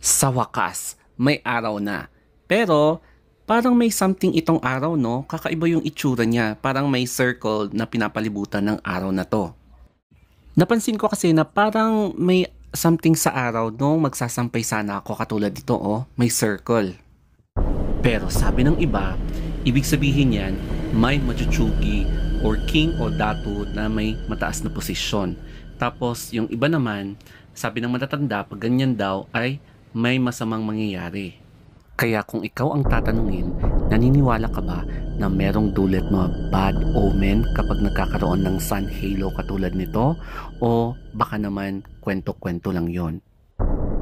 Sa wakas, may araw na. Pero, parang may something itong araw, no? Kakaiba yung itsura niya. Parang may circle na pinapalibutan ng araw na to. Napansin ko kasi na parang may something sa araw nung magsasampay sana ako katulad dito, oh. May circle. Pero sabi ng iba, ibig sabihin yan, may machuchugi or king o datu na may mataas na posisyon. Tapos yung iba naman, sabi ng matatanda, pag ganyan daw ay may masamang mangyayari. Kaya kung ikaw ang tatanungin, naniniwala ka ba na merong dulot na bad omen kapag nagkakaroon ng sun halo katulad nito? O baka naman kwento-kwento lang yon?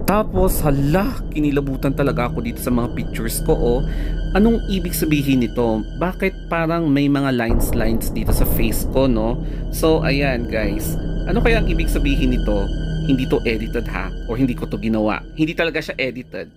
Tapos, hala, kinilabutan talaga ako dito sa mga pictures ko, oh. Anong ibig sabihin nito? Bakit parang may mga lines dito sa face ko, no? So, ayan guys. Ano kaya ang ibig sabihin nito? Hindi to edited ha? Or hindi ko to ginawa? Hindi talaga siya edited.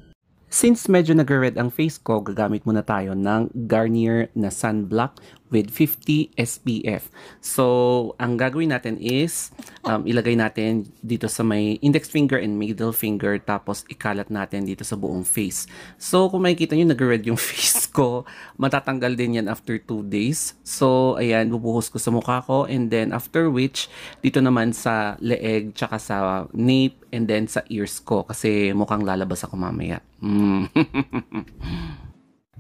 Since medyo nag-red ang face ko, gagamit muna tayo ng Garnier na sunblock with 50 SPF. So, ang gagawin natin is, ilagay natin dito sa may index finger and middle finger, tapos ikalat natin dito sa buong face. So, kung makikita nyo, nag-red yung face ko, matatanggal din yan after 2 days. So, ayan, bubuhos ko sa mukha ko, and then after which, dito naman sa leeg, tsaka sa nape, and then sa ears ko, kasi mukhang lalabas ako mamaya.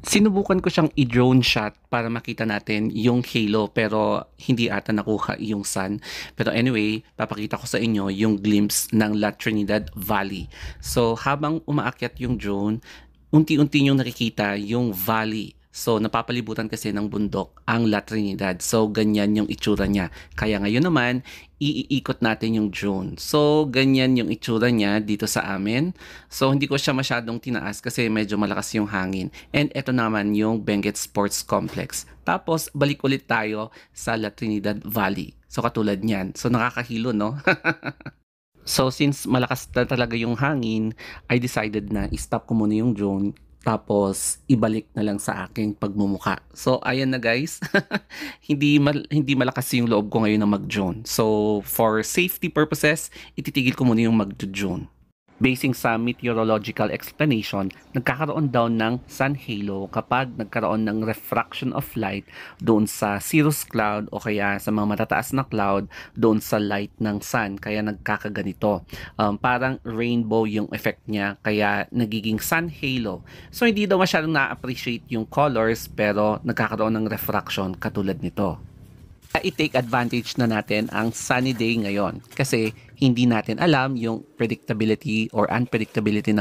Sinubukan ko siyang i-drone shot para makita natin yung halo pero hindi ata nakuha yung sun. Pero anyway, papakita ko sa inyo yung glimpse ng La Trinidad Valley. So habang umaakyat yung drone, unti-unti yung nakikita yung valley. So napapalibutan kasi ng bundok ang La Trinidad. So ganyan yung itsura niya. Kaya ngayon naman, iikot natin yung drone. So ganyan yung itsura niya dito sa amin. So hindi ko siya masyadong tinaas kasi medyo malakas yung hangin. And ito naman yung Benguet Sports Complex. Tapos balik ulit tayo sa La Trinidad Valley. So katulad niyan. So nakakahilo, no? So since malakas na talaga yung hangin, I decided na i-stop ko muna yung drone, tapos ibalik na lang sa aking pagmumukha. So ayan na guys, hindi malakas yung loob ko ngayon na mag-drone. So for safety purposes, ititigil ko muna yung mag-drone. Basing sa meteorological explanation, nagkakaroon daw ng sun halo kapag nagkaroon ng refraction of light doon sa cirrus cloud o kaya sa mga matataas na cloud doon sa light ng sun. Kaya nagkakaganito. Parang rainbow yung effect niya, kaya nagiging sun halo. So hindi daw masyadong na-appreciate yung colors pero nagkakaroon ng refraction katulad nito. I-take advantage na natin ang sunny day ngayon kasi hindi natin alam yung predictability or unpredictability ng